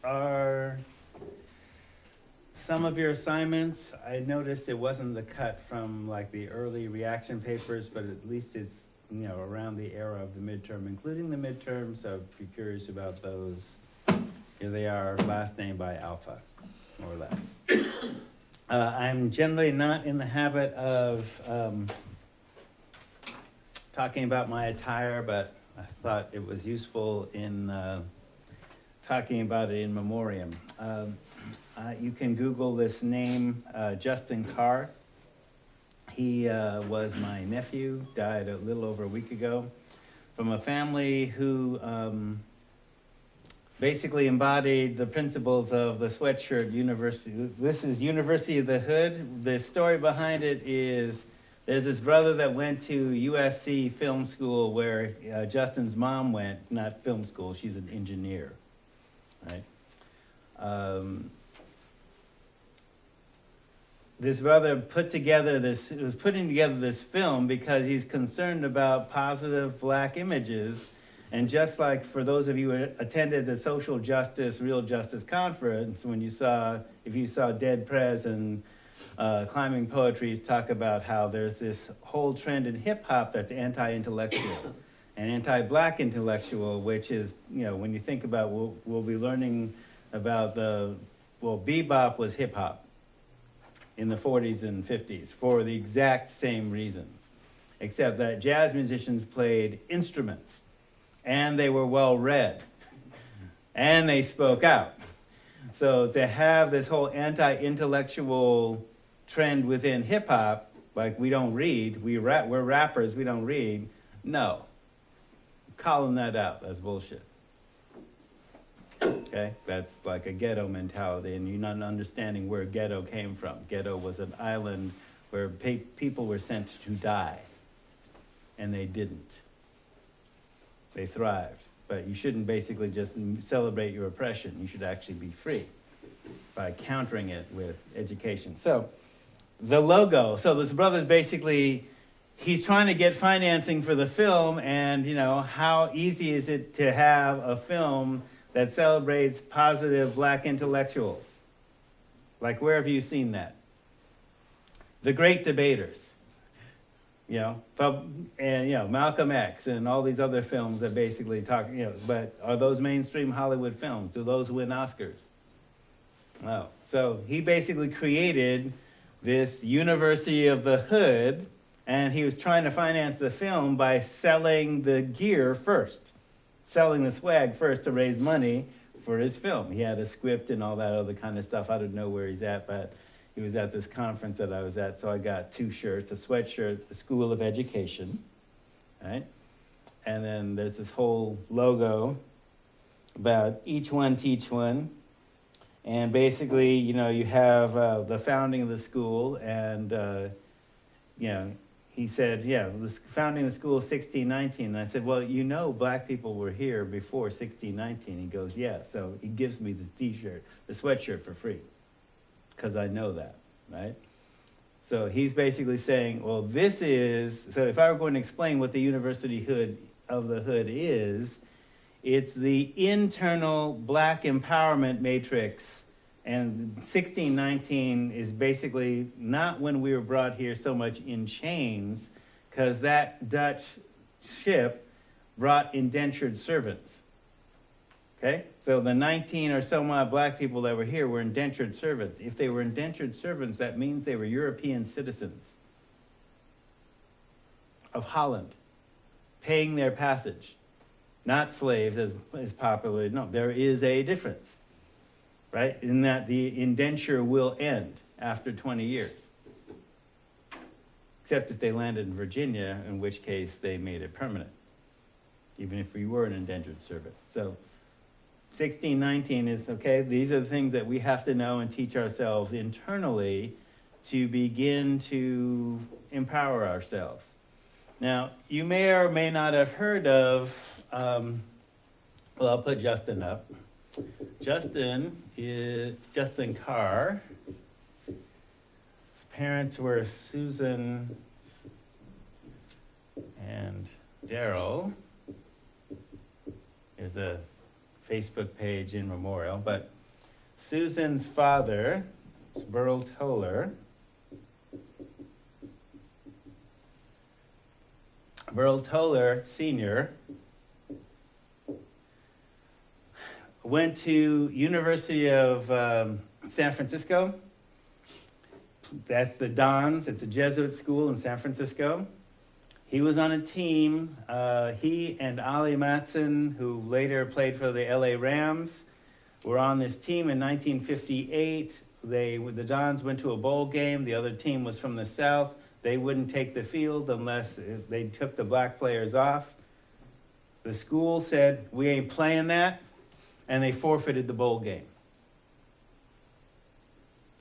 are some of your assignments. I noticed it wasn't the cut from like the early reaction papers, but at least it's, you know, around the era of the midterm, including the midterm. So if you're curious about those, here they are, last name by alpha, more or less. I'm generally not in the habit of talking about my attire, but I thought it was useful in talking about it in memoriam. You can Google this name, Justin Carr. He was my nephew, died a little over a week ago, from a family who basically embodied the principles of the sweatshirt university. This is University of the Hood. The story behind it is there's this brother that went to USC film school where Justin's mom went, not film school, she's an engineer, right? This brother was putting together this film because he's concerned about positive black images. And just like for those of you who attended the Social Justice, Real Justice Conference, if you saw Dead Prez and Climbing Poetries talk about how there's this whole trend in hip hop that's anti-intellectual and anti-black intellectual, which is, you know, when you think about, we'll be learning about bebop was hip hop in the 40s and 50s for the exact same reason, except that jazz musicians played instruments and they were well read and they spoke out. So to have this whole anti-intellectual trend within hip hop, like we don't read, we're rappers, we don't read, no. Calling that out, that's bullshit. Okay, that's like a ghetto mentality, and you're not understanding where ghetto came from. Ghetto was an island where people were sent to die, and they didn't. They thrived. But you shouldn't basically just celebrate your oppression. You should actually be free by countering it with education. So the logo. So this brother's basically, he's trying to get financing for the film, and you know, how easy is it to have a film that celebrates positive black intellectuals? Like, where have you seen that? The Great Debaters, you know, and, you know, Malcolm X and all these other films that basically talk, you know, but are those mainstream Hollywood films? Do those win Oscars? No. So he basically created this University of the Hood, and he was trying to finance the film by selling the gear first. Selling the swag first to raise money for his film. He had a script and all that other kind of stuff. I don't know where he's at, but he was at this conference that I was at, so I got 2 shirts, a sweatshirt, the School of Education, right? And then there's this whole logo about each one teach one. And basically, you know, you have the founding of the school, and, you know, he said, yeah, founding the school 1619. And I said, well, you know, black people were here before 1619. He goes, yeah. So he gives me the t-shirt, the sweatshirt for free, because I know that, right? So he's basically saying, well, this is, so if I were going to explain what the University of the Hood is, it's the internal black empowerment matrix. And 1619 is basically not when we were brought here so much in chains, because that Dutch ship brought indentured servants. Okay? So the 19 or so odd black people that were here were indentured servants. If they were indentured servants, that means they were European citizens of Holland, paying their passage. Not slaves as popularly. No, there is a difference. Right? In that the indenture will end after 20 years. Except if they landed in Virginia, in which case they made it permanent, even if we were an indentured servant. So 1619 is, okay, these are the things that we have to know and teach ourselves internally to begin to empower ourselves. Now, you may or may not have heard of, well, I'll put Justin up. Justin is Justin Carr. His parents were Susan and Daryl. There's a Facebook page in memorial, but Susan's father is Burl Toller. Burl Toller Sr. went to University of San Francisco. That's the Dons. It's a Jesuit school in San Francisco. He was on a team. He and Ollie Matson, who later played for the LA Rams, were on this team in 1958. The Dons went to a bowl game. The other team was from the South. They wouldn't take the field unless they took the black players off. The school said, "We ain't playing that," and they forfeited the bowl game.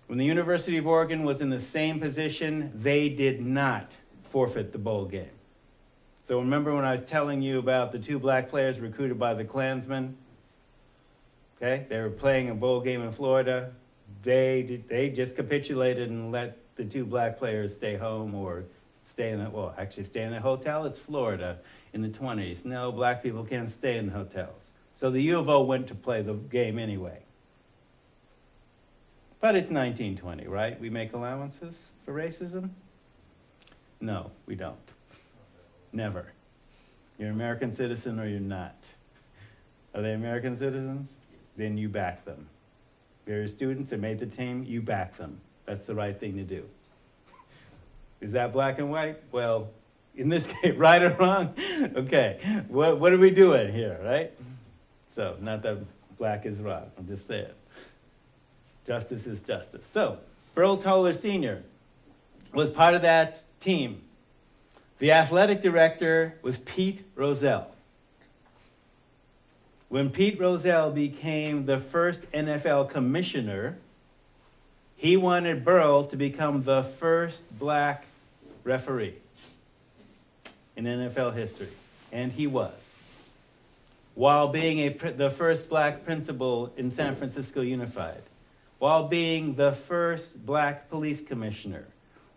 When the University of Oregon was in the same position, they did not forfeit the bowl game. So remember when I was telling you about the two black players recruited by the Klansmen? Okay, they were playing a bowl game in Florida. They just capitulated and let the two black players stay home or stay in the hotel. It's Florida in the 20s. No, black people can't stay in hotels. So the U of O went to play the game anyway. But it's 1920, right? We make allowances for racism? No, we don't. Never. You're an American citizen or you're not. Are they American citizens? Then you back them. They're students that made the team, you back them. That's the right thing to do. Is that black and white? Well, in this case, right or wrong? Okay, what are we doing here, right? So, not that black is wrong, I'm just saying. Justice is justice. So, Burl Toller Sr. was part of that team. The athletic director was Pete Rozelle. When Pete Rozelle became the first NFL commissioner, he wanted Burl to become the first black referee in NFL history, and he was. While being the first black principal in San Francisco Unified, while being the first black police commissioner,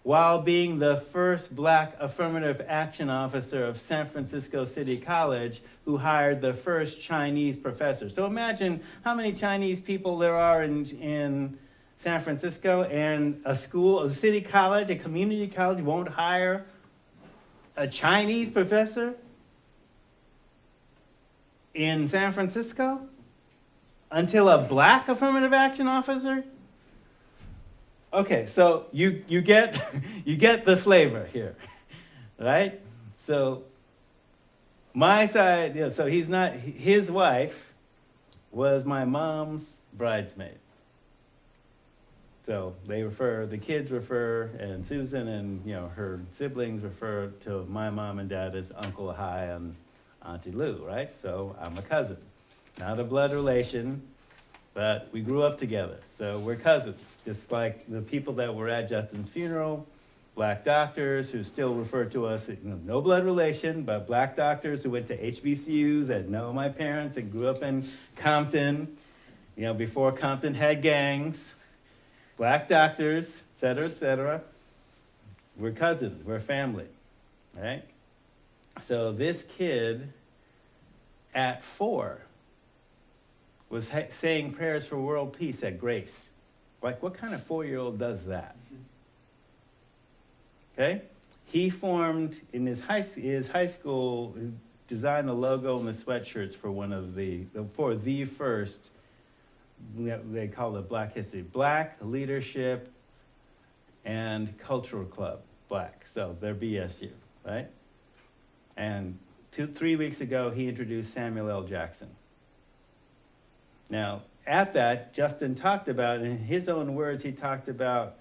while being the first black affirmative action officer of San Francisco City College, who hired the first Chinese professor. So imagine how many Chinese people there are in San Francisco, and a school, a city college, a community college won't hire a Chinese professor in San Francisco until a black affirmative action officer? Okay, so you get the flavor here, right? So my side, so he's not, his wife was my mom's bridesmaid. So the kids refer, and Susan and her siblings refer to my mom and dad as Uncle Hi and Auntie Lou, right? So I'm a cousin, not a blood relation, but we grew up together. So we're cousins, just like the people that were at Justin's funeral, black doctors who still refer to us, no blood relation, but black doctors who went to HBCUs that know my parents and grew up in Compton, before Compton had gangs. Black doctors, et cetera, et cetera. We're cousins, we're family, right? So this kid at 4 was saying prayers for world peace at Grace. Like, what kind of 4-year-old does that? Okay? He formed, in his high school, designed the logo and the sweatshirts for the first, they call it Black History, Black Leadership and Cultural Club, Black. So they're BSU, right? And 3 weeks ago, he introduced Samuel L. Jackson. Now, at that, Justin talked about, in his own words, he talked about,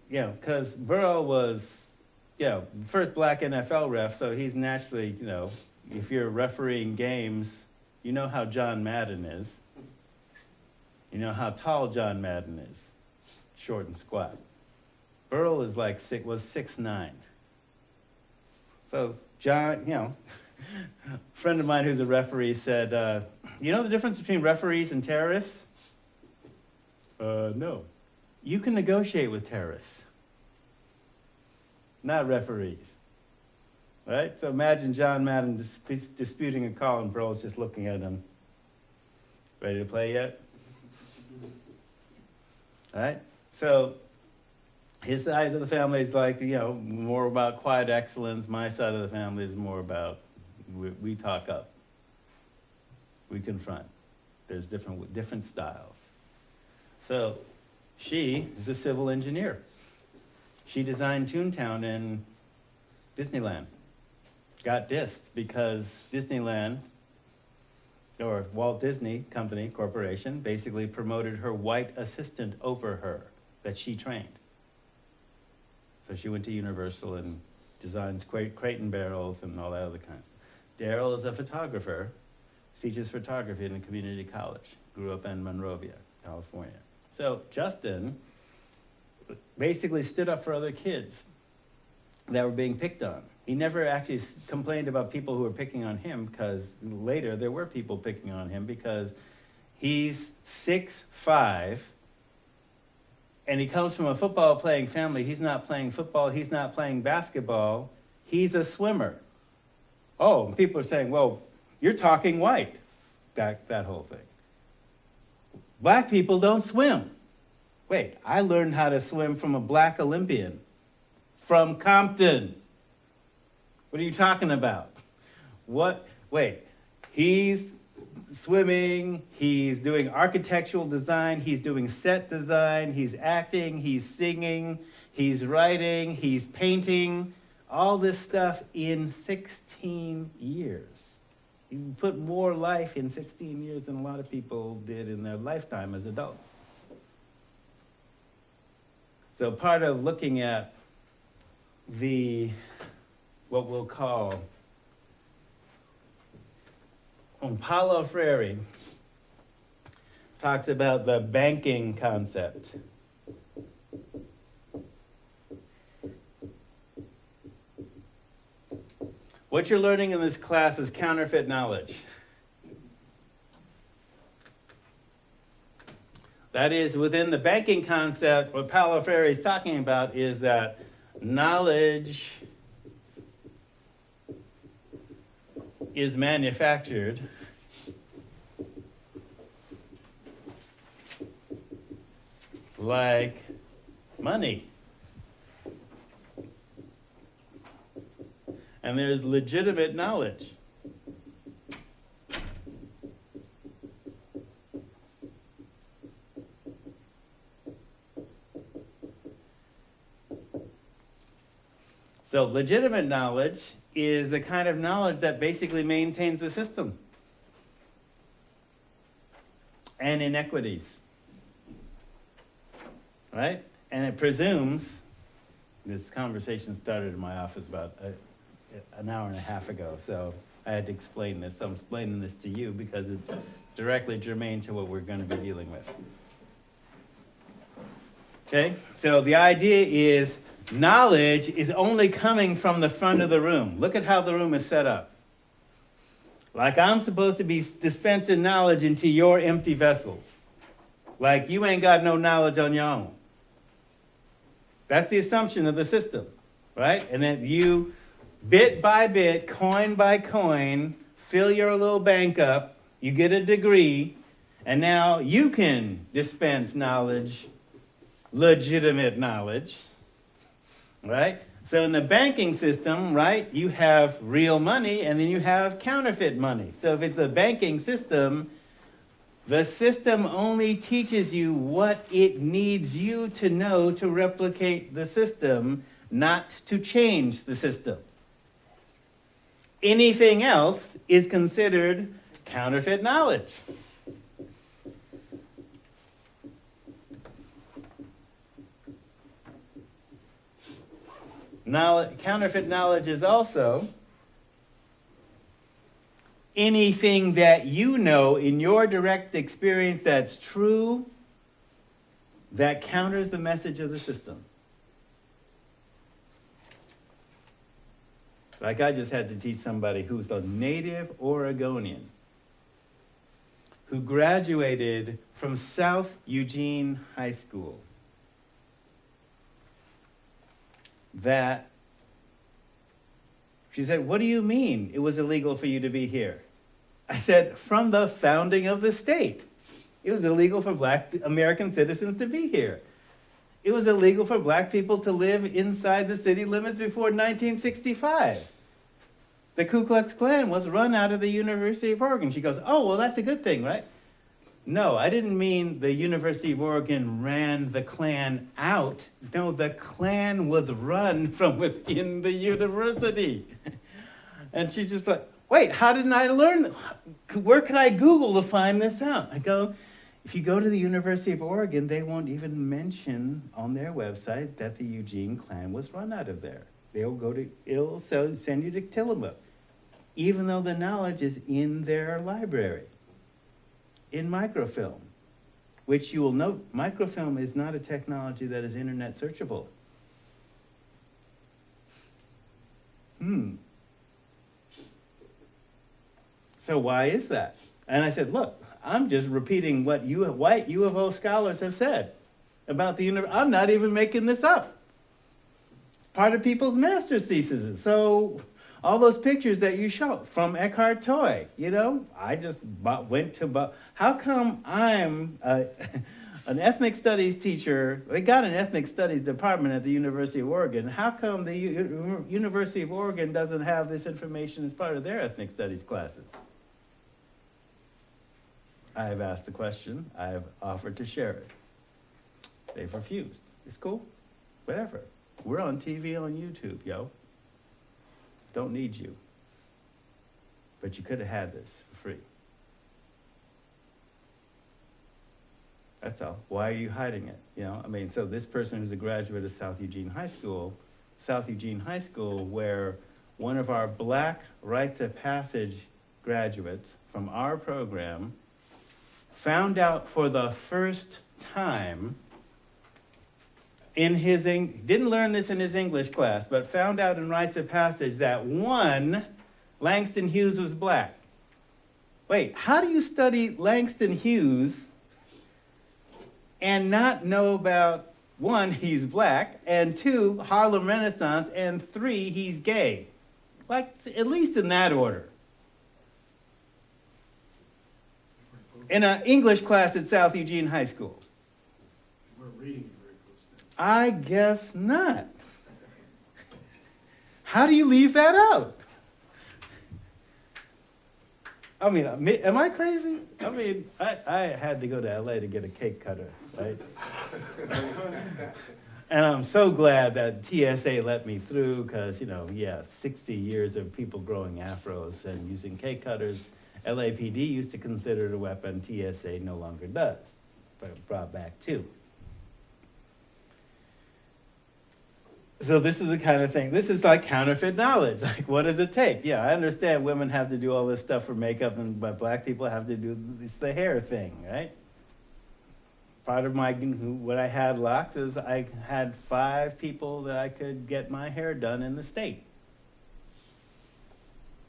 because Burl was, first black NFL ref, so he's naturally, if you're refereeing games, you know how John Madden is. You know how tall John Madden is, short and squat. Burl is was 6'9". So John, a friend of mine who's a referee said, you know the difference between referees and terrorists? No. You can negotiate with terrorists, not referees. Right? So imagine John Madden disputing a call and Burl's just looking at him. Ready to play yet? All right? So his side of the family is like, more about quiet excellence. My side of the family is more about we talk up. We confront. There's different styles. So she is a civil engineer. She designed Toontown in Disneyland. Got dissed because Disneyland, or Walt Disney Company Corporation, basically promoted her white assistant over her that she trained. So she went to Universal and designs crate and barrels and all that other kinds. Daryl is a photographer, teaches photography in a community college, grew up in Monrovia, California. So Justin basically stood up for other kids that were being picked on. He never actually complained about people who were picking on him, because later there were people picking on him because he's 6'5", and he comes from a football playing family. He's not playing football, he's not playing basketball, he's a swimmer. Oh, and people are saying, well, you're talking white, that whole thing. Black people don't swim. Wait, I learned how to swim from a black Olympian from Compton. What are you talking about? What? Wait, he's swimming, he's doing architectural design, he's doing set design, he's acting, he's singing, he's writing, he's painting, all this stuff in 16 years. He put more life in 16 years than a lot of people did in their lifetime as adults. So part of looking at what we'll call Paulo Freire talks about the banking concept. What you're learning in this class is counterfeit knowledge. That is, within the banking concept, what Paulo Freire is talking about is that knowledge is manufactured like money. And there's legitimate knowledge. So legitimate knowledge is the kind of knowledge that basically maintains the system and inequities, right? And it presumes, this conversation started in my office about an hour and a half ago, so I had to explain this. So I'm explaining this to you because it's directly germane to what we're going to be dealing with. Okay, so the idea is knowledge is only coming from the front of the room. Look at how the room is set up. Like I'm supposed to be dispensing knowledge into your empty vessels. Like you ain't got no knowledge on your own. That's the assumption of the system, right? And then you, bit by bit, coin by coin, fill your little bank up, you get a degree, and now you can dispense knowledge, legitimate knowledge. Right? So in the banking system, right, you have real money and then you have counterfeit money. So if it's a banking system, the system only teaches you what it needs you to know to replicate the system, not to change the system. Anything else is considered counterfeit knowledge. Now, counterfeit knowledge is also anything that you know in your direct experience that's true, that counters the message of the system. Like I just had to teach somebody who's a native Oregonian who graduated from South Eugene High School. That she said, what do you mean it was illegal for you to be here? I said, from the founding of the state. It was illegal for black American citizens to be here. It was illegal for black people to live inside the city limits before 1965. The Ku Klux Klan was run out of the University of Oregon. She goes, oh, well, that's a good thing, right? No, I didn't mean the University of Oregon ran the Klan out. No, the Klan was run from within the university. And she's just like, wait, how didn't I learn that? Where could I Google to find this out? I go, if you go to the University of Oregon, they won't even mention on their website that the Eugene Klan was run out of there. It'll send you to Tillamook, even though the knowledge is in their library, in microfilm, which you will note, microfilm is not a technology that is internet searchable. So why is that? And I said, look, I'm just repeating what white U of O scholars have said about the universe. I'm not even making this up. Part of people's master's theses. So all those pictures that you show from Eckhart Tolle, I just went to, how come I'm an ethnic studies teacher? They got an ethnic studies department at the University of Oregon. How come the University of Oregon doesn't have this information as part of their ethnic studies classes? I have asked the question. I have offered to share it. They've refused. It's cool. Whatever. We're on TV on YouTube, yo. Don't need you. But you could have had this for free. That's all. Why are you hiding it? So this person who's a graduate of South Eugene High School, where one of our black rites of passage graduates from our program found out for the first time didn't learn this in his English class, but found out in rites of passage that Langston Hughes was black. Wait, how do you study Langston Hughes and not know about, 1, he's black, and 2, Harlem Renaissance, and 3, he's gay? Like, at least in that order. In an English class at South Eugene High School. You weren't reading it very close then. I guess not. How do you leave that out? Am I crazy? I had to go to LA to get a cake cutter, right? And I'm so glad that TSA let me through because, 60 years of people growing afros and using cake cutters. LAPD used to consider it a weapon. TSA no longer does, but brought back too. So this is the kind of thing, this is like counterfeit knowledge. Like, what does it take? Yeah, I understand women have to do all this stuff for makeup, but black people have to do the hair thing, right? Part of what I had locked is I had 5 people that I could get my hair done in the state.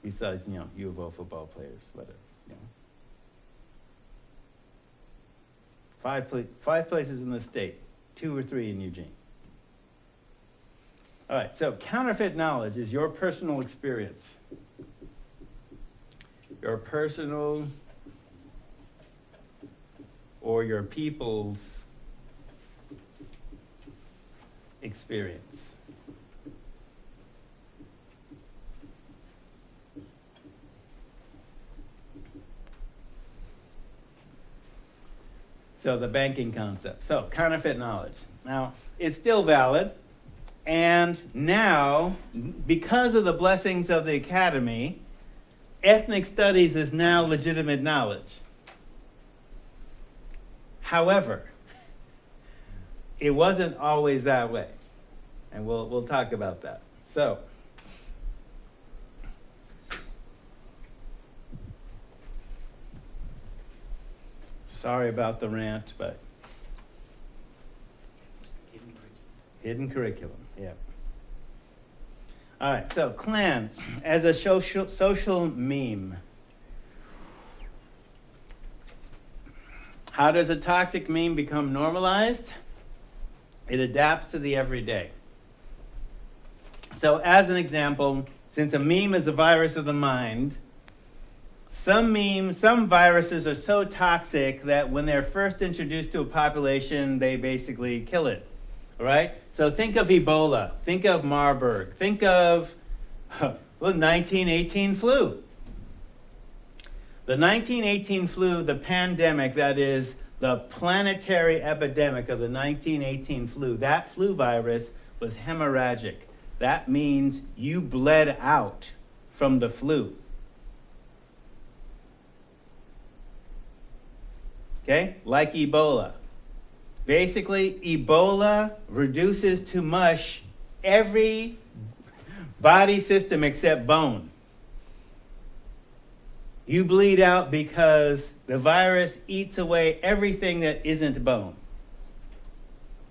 Besides, U of O football players, whatever. 5 places in the state, 2 or 3 in Eugene. All right, so counterfeit knowledge is your personal experience. Your personal or your people's experience. So the banking concept. So counterfeit knowledge. Now, it's still valid. And now, because of the blessings of the academy, ethnic studies is now legitimate knowledge. However, it wasn't always that way. And we'll talk about that. So, sorry about the rant, but hidden curriculum, yeah. All right, so Klan as a social meme. How does a toxic meme become normalized? It adapts to the everyday. So as an example, since a meme is a virus of the mind, some viruses are so toxic that when they're first introduced to a population, they basically kill it. All right? So think of Ebola. Think of Marburg. Think of the 1918 flu. The 1918 flu, the pandemic, that is the planetary epidemic of the 1918 flu, that flu virus was hemorrhagic. That means you bled out from the flu. Okay? Like Ebola. Basically, Ebola reduces to mush every body system except bone. You bleed out because the virus eats away everything that isn't bone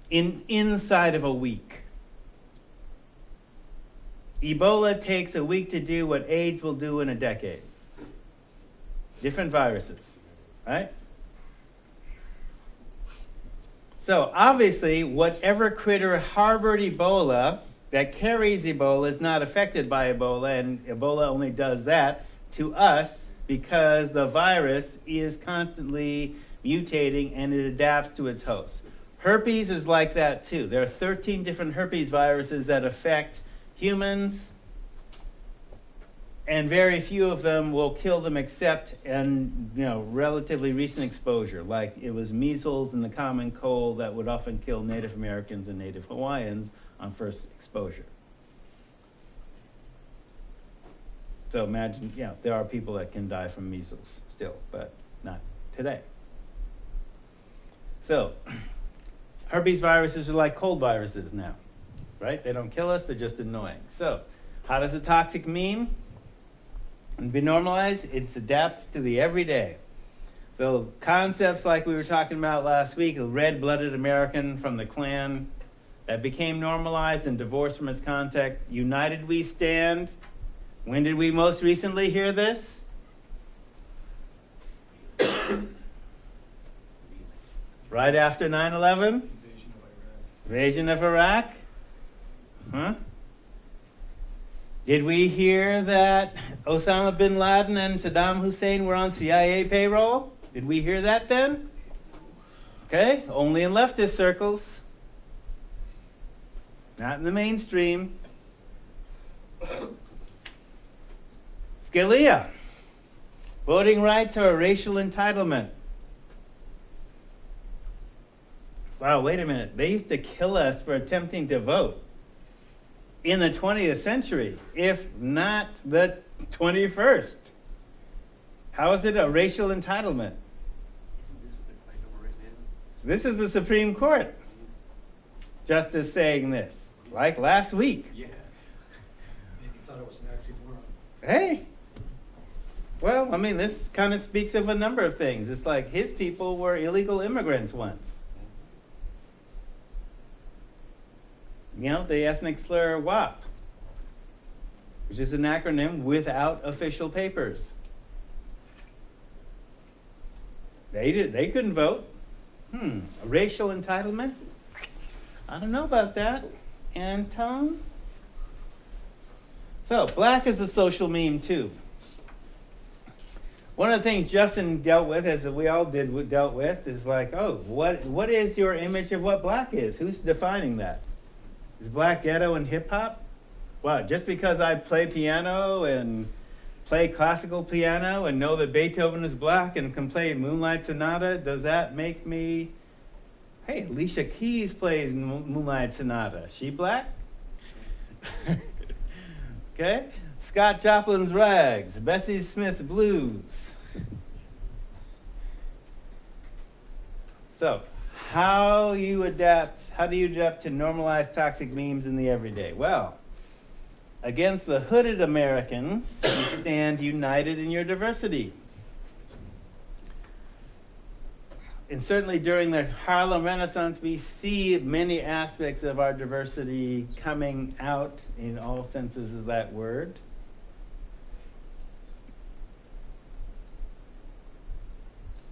inside of a week. Ebola takes a week to do what AIDS will do in a decade. Different viruses, right? So obviously, whatever critter harbored Ebola that carries Ebola is not affected by Ebola, and Ebola only does that to us because the virus is constantly mutating and it adapts to its host. Herpes is like that too. There are 13 different herpes viruses that affect humans, and very few of them will kill them except in relatively recent exposure, like it was measles and the common cold that would often kill Native Americans and Native Hawaiians on first exposure. So imagine, there are people that can die from measles still, but not today. So herpes viruses are like cold viruses now, right? They don't kill us, they're just annoying. So how does a toxic mean and be normalized? It adapts to the everyday. So concepts like we were talking about last week, a red-blooded American from the Klan, that became normalized and divorced from its context. United we stand. When did we most recently hear this? Right after 9/11? Invasion of Iraq. Huh? Did we hear that Osama bin Laden and Saddam Hussein were on CIA payroll? Did we hear that then? Okay, only in leftist circles. Not in the mainstream. Scalia. Voting rights or racial entitlement. Wow, wait a minute. They used to kill us for attempting to vote in the 20th century, if not the 21st. How is it a racial entitlement? Isn't this what they're fighting over right now? This is the Supreme Court. Justice saying this, like last week. Yeah. Maybe thought it was an oxymoron. Hey. Well, I mean, this kind of speaks of a number of things. It's like his people were illegal immigrants once. The ethnic slur WAP, which is an acronym without official papers. They couldn't vote. A racial entitlement? I don't know about that. Anton? So, black is a social meme too. One of the things Justin dealt with, as we all dealt with, is like, what is your image of what black is? Who's defining that? Is black ghetto and hip hop? Wow, just because I play piano and play classical piano and know that Beethoven is black and can play Moonlight Sonata, does that make me, hey, Alicia Keys plays Moonlight Sonata. She black? Okay. Scott Joplin's Rags, Bessie Smith Blues. So, how do you adapt to normalize toxic memes in the everyday? Well, against the hooded Americans, you stand united in your diversity. And certainly during the Harlem Renaissance, we see many aspects of our diversity coming out in all senses of that word.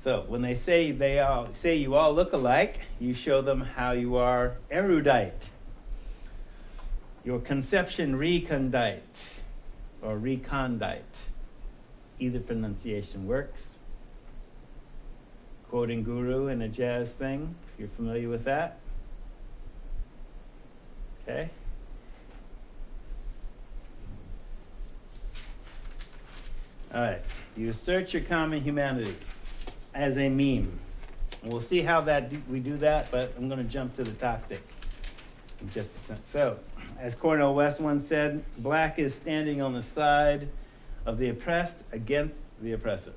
So when they say you all look alike, you show them how you are erudite. Your conception recondite or recondite. Either pronunciation works. Quoting guru in a jazz thing, if you're familiar with that. Okay. All right. You assert your common humanity as a meme. And we'll see how we do that, but I'm going to jump to the toxic in just a second. So, as Cornel West once said, black is standing on the side of the oppressed against the oppressor.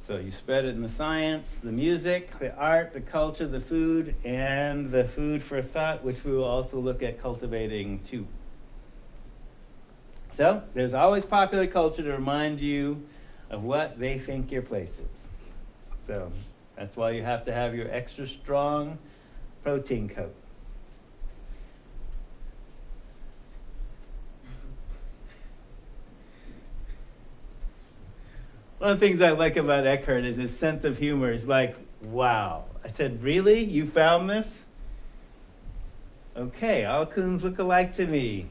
So you spread it in the science, the music, the art, the culture, the food, and the food for thought, which we will also look at cultivating too. So there's always popular culture to remind you of what they think your place is. So that's why you have to have your extra strong protein coat. One of the things I like about Eckhart is his sense of humor. He's like, wow. I said, really? You found this? Okay, all coons look alike to me.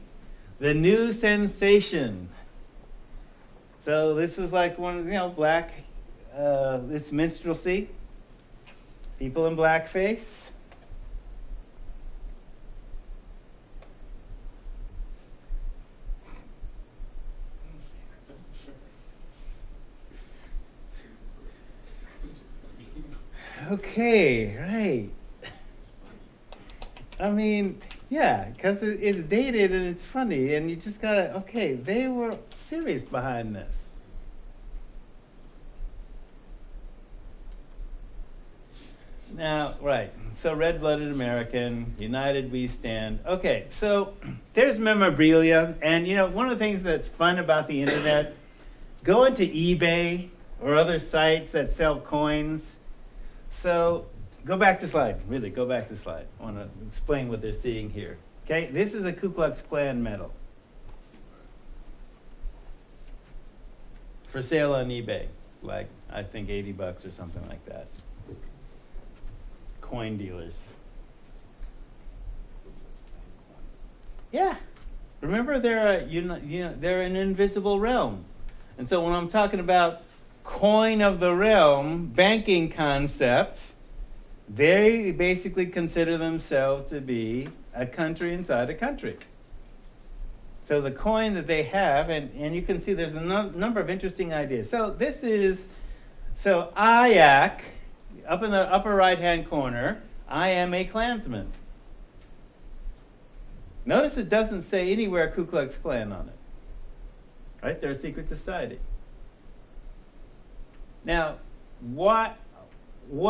The new sensation. So this is like one, black, this minstrelsy. People in blackface. Okay, right. I mean, yeah, because it's dated and it's funny, and you just gotta, okay, they were serious behind this. Now, right, so red-blooded American, united we stand. Okay, so there's memorabilia, and one of the things that's fun about the internet, go into eBay or other sites that sell coins. So go back to slide, really, go back to slide. I want to explain what they're seeing here. Okay, this is a Ku Klux Klan medal. For sale on eBay, like I think $80 or something like that. Coin dealers. Yeah, remember they're they're an invisible realm, and so when I'm talking about coin of the realm, banking concepts, they basically consider themselves to be a country inside a country. So the coin that they have, and you can see there's a number of interesting ideas. So this is, IAC, up in the upper right-hand corner, I am a Klansman. Notice it doesn't say anywhere Ku Klux Klan on it. Right? They're a secret society. Now, what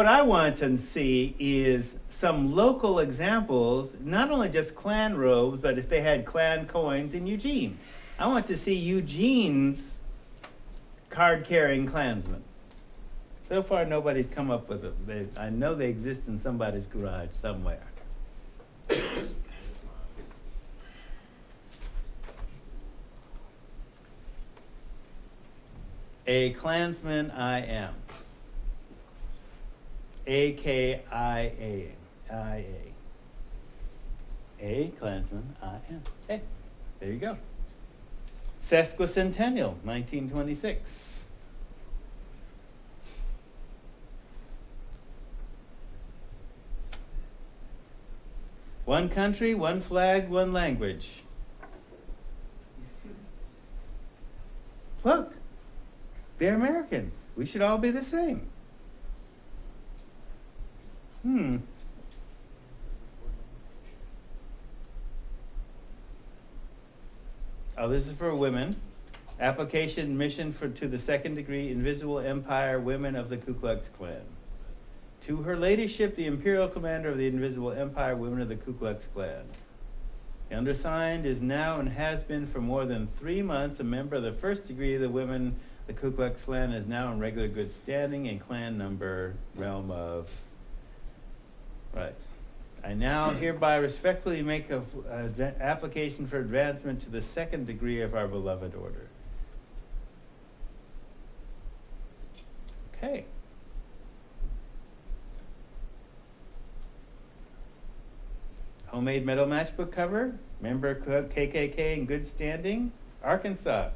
I want to see is some local examples, not only just Klan robes, but if they had Klan coins in Eugene. I want to see Eugene's card-carrying Klansmen. So far, nobody's come up with them. I know they exist in somebody's garage somewhere. A Klansman I am. A-K-I-A. I-A. A Klansman I am. Hey, there you go. Sesquicentennial, 1926. One country, one flag, one language. Look. They're Americans. We should all be the same. Oh, this is for women. Application mission to the second degree Invisible Empire Women of the Ku Klux Klan. To her ladyship, the Imperial Commander of the Invisible Empire Women of the Ku Klux Klan. The undersigned is now and has been for more than 3 months a member of the first degree of the women. The Ku Klux Klan is now in regular good standing in Klan number, realm of. Right. I now hereby respectfully make an application for advancement to the second degree of our beloved order. Okay. Homemade metal matchbook cover. Member KKK in good standing. Arkansas.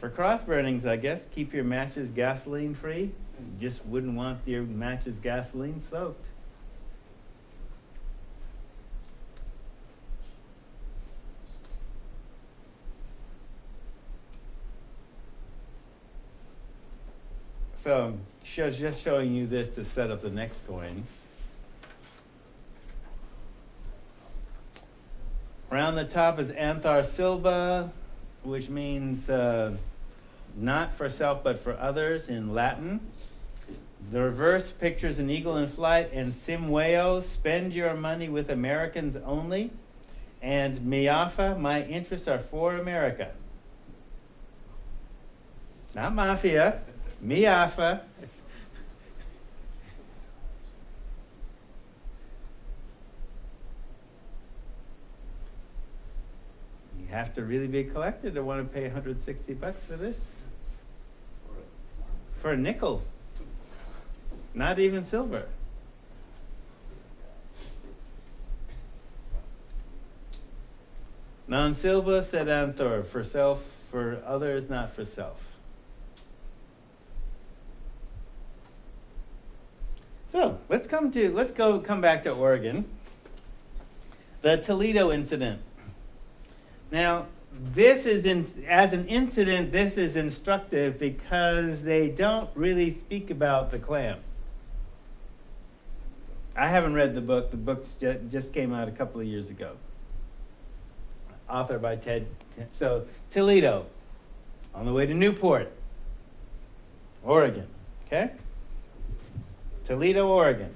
For cross burnings, I guess, keep your matches gasoline free. You just wouldn't want your matches gasoline soaked. So, just showing you this to set up the next coins. Around the top is Anthar Silva, which means not for self but for others in Latin. The reverse pictures an eagle in flight, and Simweo, spend your money with Americans only. And Miafa, my interests are for America. Not mafia, Miafa. You have to really be a collector to want to pay $160 for this. For a nickel. Not even silver. Non silva sedantor, for self, for others, not for self. So let's come back to Oregon. The Toledo Incident. Now, this is as an incident, this is instructive because they don't really speak about the Klan. I haven't read the book. The book just came out a couple of years ago. Authored by Ted. So, Toledo, on the way to Newport, Oregon. Okay? Toledo, Oregon.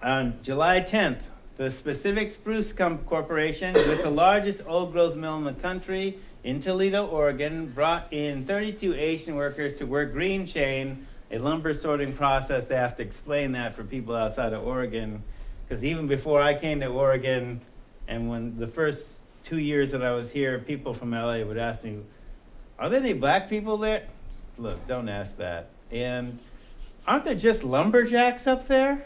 On July 10th, the Pacific Spruce Corporation, with the largest old-growth mill in the country in Toledo, Oregon, brought in 32 Asian workers to work green chain, a lumber sorting process. They have to explain that for people outside of Oregon, because even before I came to Oregon, and when the first 2 years that I was here, people from LA would ask me, are there any black people there? Look, don't ask that. And aren't there just lumberjacks up there?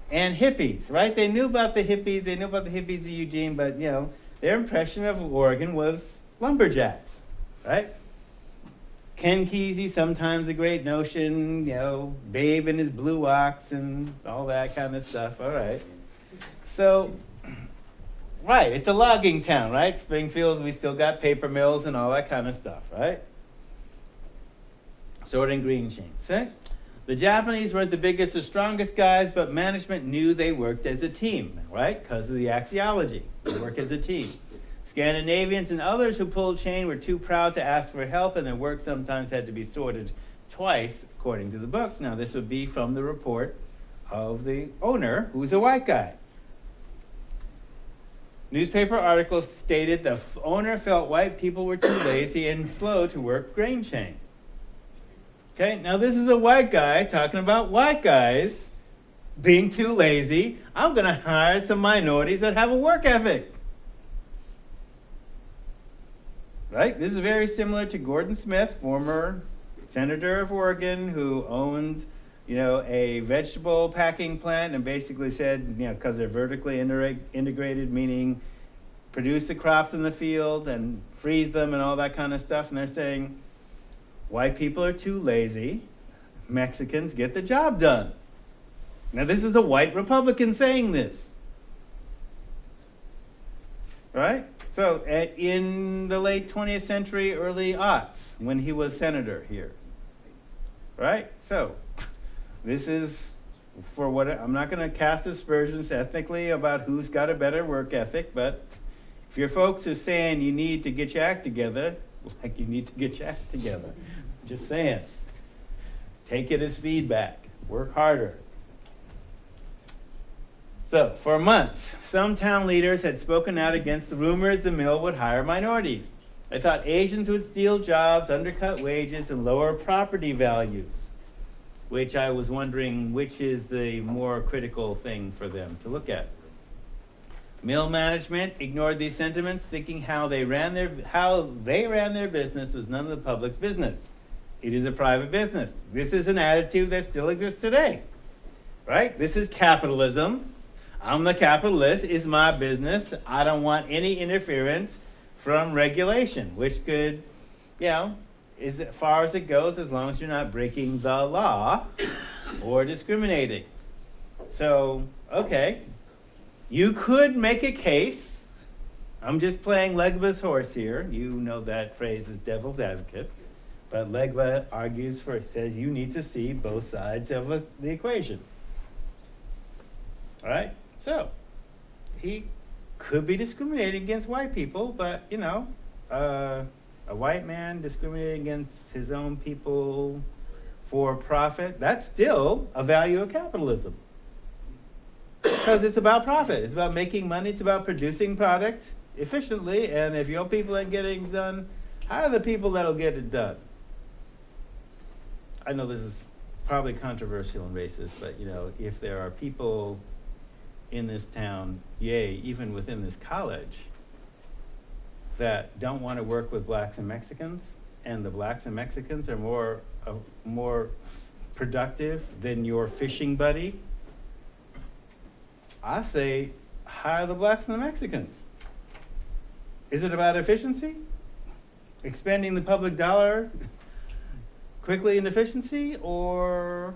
And hippies, right? They knew about the hippies. They knew about the hippies of Eugene, but, you know, their impression of Oregon was lumberjacks, right? Ken Kesey, sometimes a great notion, you know, Babe and his blue ox and all that kind of stuff. All right. So, right, it's a logging town, right? Springfield, we still got paper mills and all that kind of stuff, right? Sorting green chain. See? The Japanese weren't the biggest or strongest guys, but management knew they worked as a team, right? Because of the axiology. They work as a team. Scandinavians and others who pulled chain were too proud to ask for help, and their work sometimes had to be sorted twice, according to the book. Now, this would be from the report of the owner, who's a white guy. Newspaper articles stated the owner felt white people were too lazy and slow to work grain chain. Okay, now this is a white guy talking about white guys being too lazy. I'm going to hire some minorities that have a work ethic. Right? This is very similar to Gordon Smith, former senator of Oregon, who owns, a vegetable packing plant, and basically said, because they're vertically integrated, meaning produce the crops in the field and freeze them and all that kind of stuff. And they're saying, white people are too lazy. Mexicans get the job done. Now, this is a white Republican saying this. Right? So, in the late 20th century, early aughts, when he was senator here. Right? So, this is for what I'm not going to cast aspersions ethnically about who's got a better work ethic, but if your folks are saying you need to get your act together, like you need to get your act together. Just saying. Take it as feedback. Work harder. So, for months, some town leaders had spoken out against the rumors the mill would hire minorities. They thought Asians would steal jobs, undercut wages, and lower property values, which I was wondering which is the more critical thing for them to look at. Mill management ignored these sentiments, thinking how they ran their business was none of the public's business. It is a private business. This is an attitude that still exists today, right? This is capitalism. I'm the capitalist. It's my business. I don't want any interference from regulation, which could, is as far as it goes, as long as you're not breaking the law or discriminating. So, okay, you could make a case. I'm just playing Legba's horse here. You know that phrase is devil's advocate. But Legba says you need to see both sides of the equation. All right? So, he could be discriminating against white people, but, a white man discriminating against his own people for profit, that's still a value of capitalism. Because it's about profit. It's about making money. It's about producing product efficiently. And if your people ain't getting it done, how are the people that'll get it done? I know this is probably controversial and racist, but, if there are people in this town, even within this college, that don't want to work with blacks and Mexicans, and the blacks and Mexicans are more productive than your fishing buddy, I say hire the blacks and the Mexicans. Is it about efficiency? Expending the public dollar quickly and efficiency, or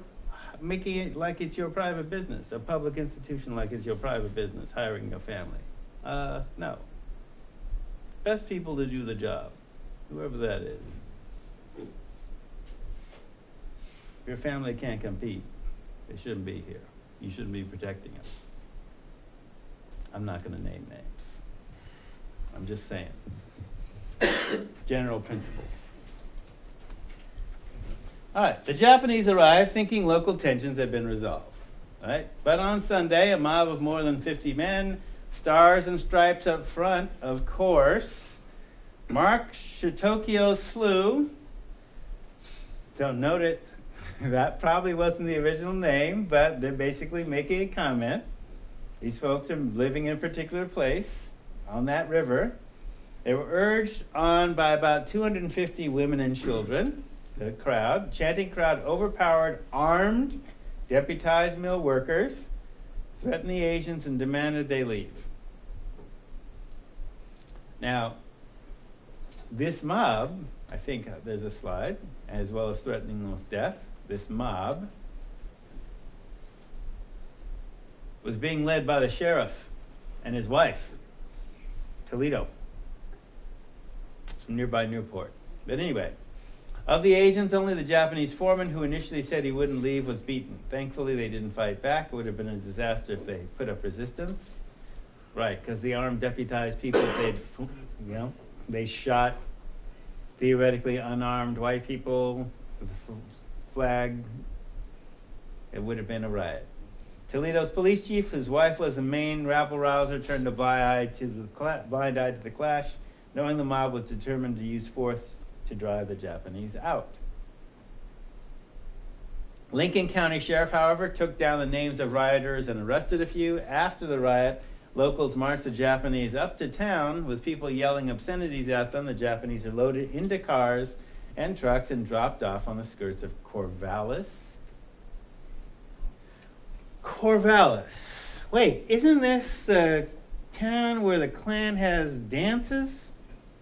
making it like it's your private business, a public institution like it's your private business, hiring your family? No. Best people to do the job, whoever that is. Your family can't compete. They shouldn't be here. You shouldn't be protecting them. I'm not going to name names. I'm just saying. General principles. All right, the Japanese arrived thinking local tensions had been resolved. All right, but on Sunday, a mob of more than 50 men, stars and stripes up front, of course, marked Shitokyo Slough. Don't note it. That probably wasn't the original name, but they're basically making a comment. These folks are living in a particular place on that river. They were urged on by about 250 women and children. The chanting crowd overpowered armed, deputized mill workers, threatened the Asians, and demanded they leave. Now, this mob, I think there's a slide, as well as threatening them with death, this mob was being led by the sheriff and his wife, Toledo, from nearby Newport. But anyway, of the Asians, only the Japanese foreman, who initially said he wouldn't leave, was beaten. Thankfully, they didn't fight back. It would have been a disaster if they put up resistance. Right, because the armed deputized people, they shot theoretically unarmed white people with a flag. It would have been a riot. Toledo's police chief, whose wife was the main rabble-rouser, turned a blind eye to the clash, knowing the mob was determined to use force to drive the Japanese out. Lincoln County Sheriff, however, took down the names of rioters and arrested a few. After the riot, locals marched the Japanese up to town with people yelling obscenities at them. The Japanese are loaded into cars and trucks and dropped off on the skirts of Corvallis. Corvallis. Wait, isn't this the town where the Klan has dances?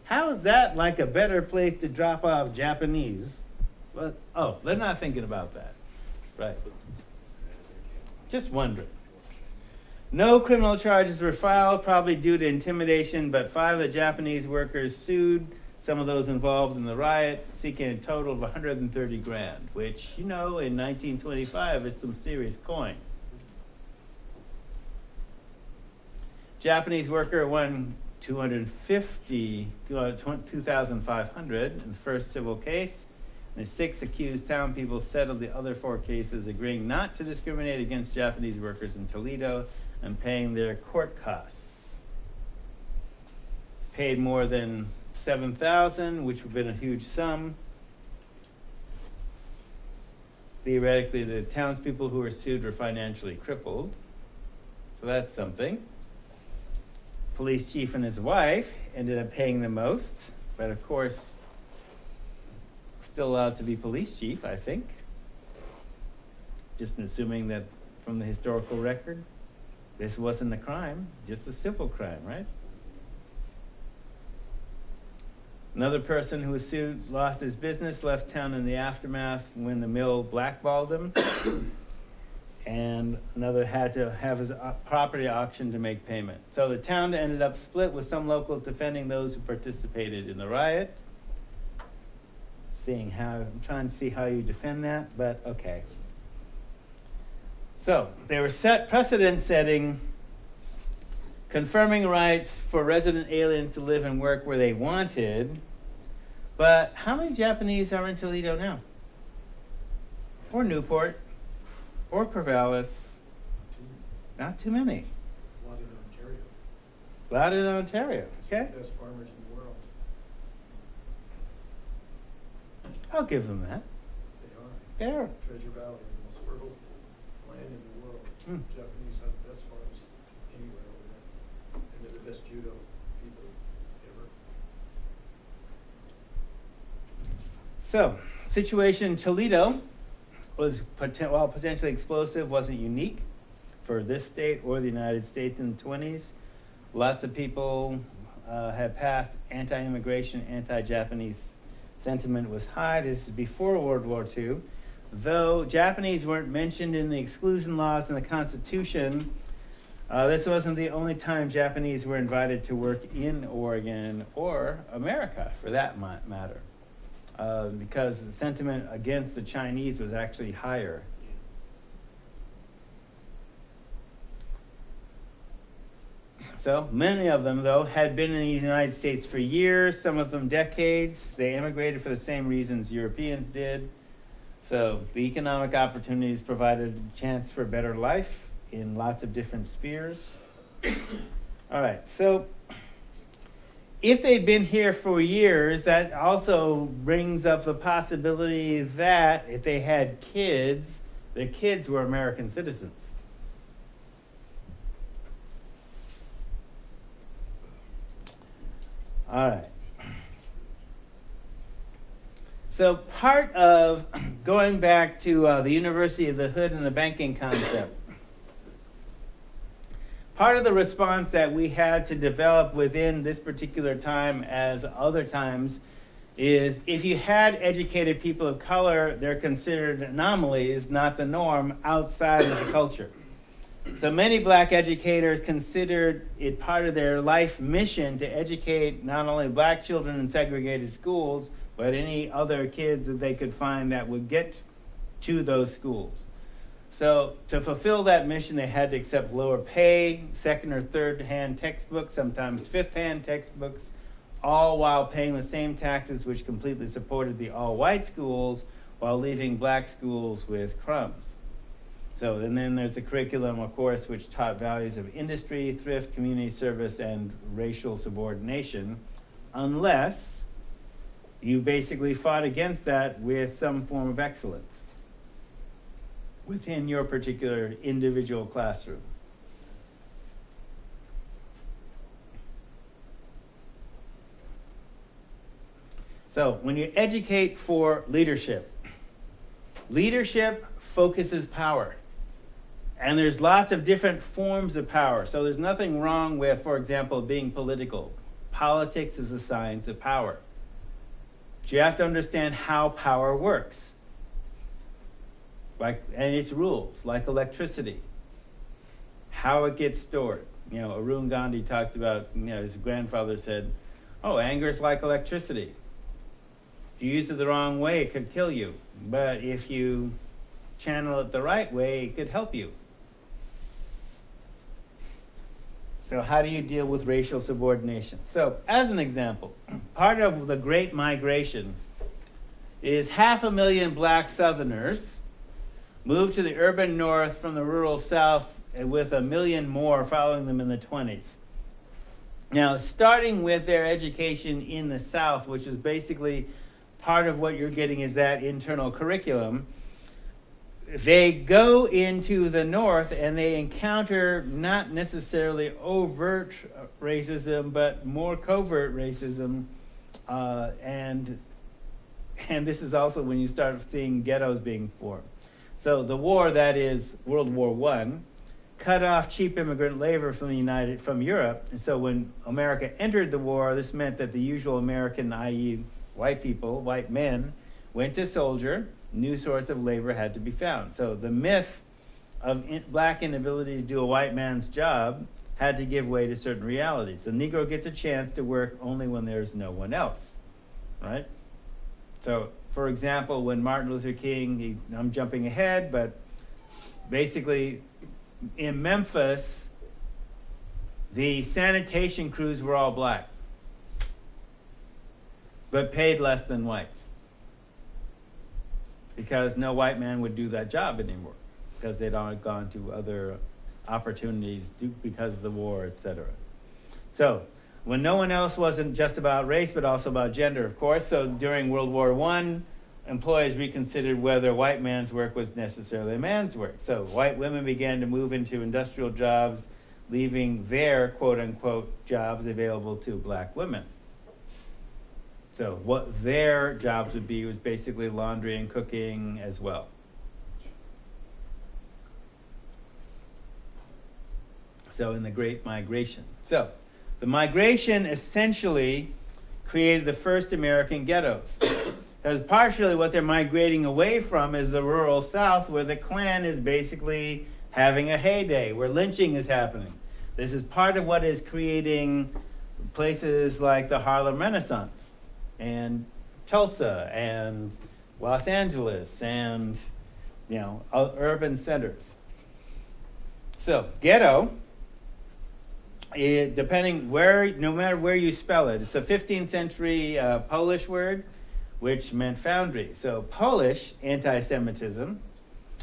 How is that like a better place to drop off Japanese? But, they're not thinking about that. Right. Just wondering. No criminal charges were filed, probably due to intimidation, but 5 of the Japanese workers sued some of those involved in the riot, seeking a total of $130,000, which, in 1925 is some serious coin. Japanese worker won $2,500 in the first civil case, and 6 accused town people settled the other 4 cases, agreeing not to discriminate against Japanese workers in Toledo and paying their court costs. Paid more than $7,000, which would have been a huge sum. Theoretically, the townspeople who were sued were financially crippled, so that's something. Police chief and his wife ended up paying the most, but of course, still allowed to be police chief, I think. Just assuming that from the historical record, this wasn't a crime, just a civil crime, right? Another person who was sued lost his business, left town in the aftermath when the mill blackballed him. And another had to have his property auctioned to make payment. So the town ended up split, with some locals defending those who participated in the riot. I'm trying to see how you defend that, but okay. So they were precedent setting, confirming rights for resident aliens to live and work where they wanted. But how many Japanese are in Toledo now? Or Newport? Or Corvallis? Not too many. A lot in Ontario. A lot in Ontario, okay? Best farmers in the world. I'll give them that. They are. Fair. Treasure Valley, the most fertile land in the world. Hmm. Japanese have the best farms anywhere over there. And they're the best judo people ever. So, situation in Toledo was while potentially explosive, wasn't unique for this state or the United States in the 20s. Lots of people had passed anti-immigration, anti-Japanese sentiment was high. This is before World War II. Though Japanese weren't mentioned in the exclusion laws in the Constitution, this wasn't the only time Japanese were invited to work in Oregon or America, for that matter, because the sentiment against the Chinese was actually higher. So many of them, though, had been in the United States for years, some of them decades. They immigrated for the same reasons Europeans did. So the economic opportunities provided a chance for a better life in lots of different spheres. All right, so if they'd been here for years, that also brings up the possibility that if they had kids, their kids were American citizens. All right. So part of going back to the University of the Hood and the banking concept, part of the response that we had to develop within this particular time as other times is if you had educated people of color, they're considered anomalies, not the norm, outside of the culture. So many black educators considered it part of their life mission to educate not only black children in segregated schools, but any other kids that they could find that would get to those schools. So to fulfill that mission, they had to accept lower pay, second or third hand textbooks, sometimes fifth hand textbooks, all while paying the same taxes which completely supported the all-white schools while leaving black schools with crumbs. So, and then there's a curriculum, of course, which taught values of industry, thrift, community service, and racial subordination, unless you basically fought against that with some form of excellence within your particular individual classroom. So, when you educate for leadership, leadership focuses power. And there's lots of different forms of power. So there's nothing wrong with, for example, being political. Politics is a science of power. But you have to understand how power works. And its rules, like electricity. How it gets stored. You know, Arun Gandhi talked about, his grandfather said, oh, anger is like electricity. If you use it the wrong way, it could kill you. But if you channel it the right way, it could help you. So how do you deal with racial subordination? So as an example, part of the Great Migration is 500,000 black Southerners moved to the urban north from the rural south, with 1 million more following them in the 20s. Now, starting with their education in the South, which is basically part of what you're getting is that internal curriculum, they go into the North and they encounter not necessarily overt racism, but more covert racism and And this is also when you start seeing ghettos being formed. So the war, that is World War I, cut off cheap immigrant labor from Europe. And so when America entered the war, this meant that the usual American, i.e. white people, white men, went to soldier. New source of labor had to be found. So the myth of black inability to do a white man's job had to give way to certain realities. The Negro gets a chance to work only when there's no one else, right? So, for example, when Martin Luther King, I'm jumping ahead, but basically in Memphis, the sanitation crews were all black, but paid less than whites, because no white man would do that job anymore, because they'd all gone to other opportunities because of the war, etc. So when no one else, wasn't just about race, but also about gender, of course. So during World War I, employers reconsidered whether white man's work was necessarily a man's work. So white women began to move into industrial jobs, leaving their quote-unquote jobs available to black women. So what their jobs would be was basically laundry and cooking as well. So in the Great Migration. So the migration essentially created the first American ghettos. Because partially what they're migrating away from is the rural South, where the Klan is basically having a heyday, where lynching is happening. This is part of what is creating places like the Harlem Renaissance and Tulsa and Los Angeles and, urban centers. So ghetto, depending where, no matter where you spell it, it's a 15th century Polish word, which meant foundry. So Polish anti-Semitism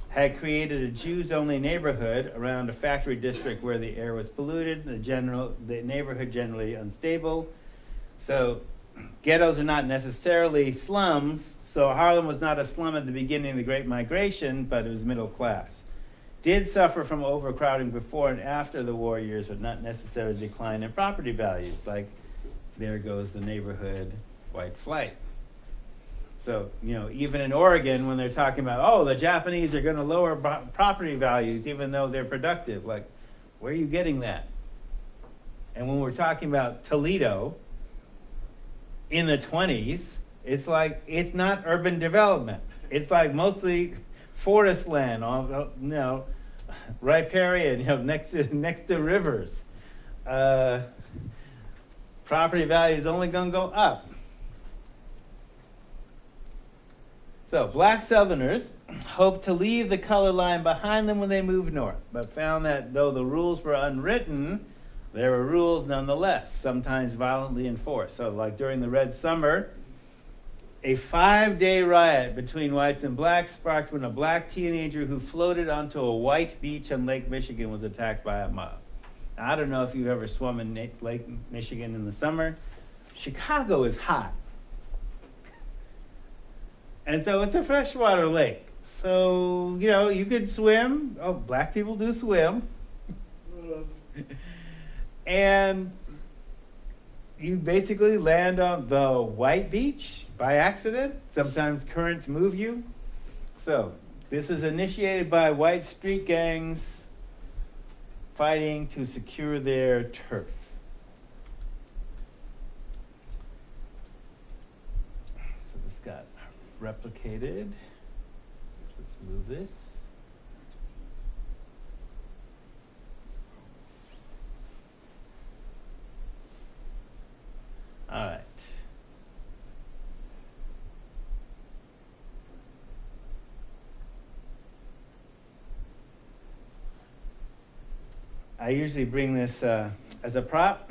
had created a Jews-only neighborhood around a factory district where the air was polluted, the neighborhood generally unstable. So ghettos are not necessarily slums. So Harlem was not a slum at the beginning of the Great Migration, but it was middle class. Did suffer from overcrowding before and after the war years, but not necessarily decline in property values. Like, there goes the neighborhood white flight. So, even in Oregon, when they're talking about, the Japanese are going to lower property values even though they're productive, like, where are you getting that? And when we're talking about Toledo in the 20s, it's like, it's not urban development. It's like mostly forest land, riparian, next to rivers. Property value is only going to go up. So black Southerners hoped to leave the color line behind them when they moved north, but found that though the rules were unwritten, there were rules nonetheless, sometimes violently enforced. So like during the Red Summer, a 5-day riot between whites and blacks sparked when a black teenager who floated onto a white beach on Lake Michigan was attacked by a mob. Now, I don't know if you've ever swum in Lake Michigan in the summer. Chicago is hot. And so it's a freshwater lake. So, you could swim. Oh, black people do swim. And you basically land on the white beach by accident. Sometimes currents move you. So this is initiated by white street gangs fighting to secure their turf. So this got replicated. So let's move this. All right. I usually bring this as a prop.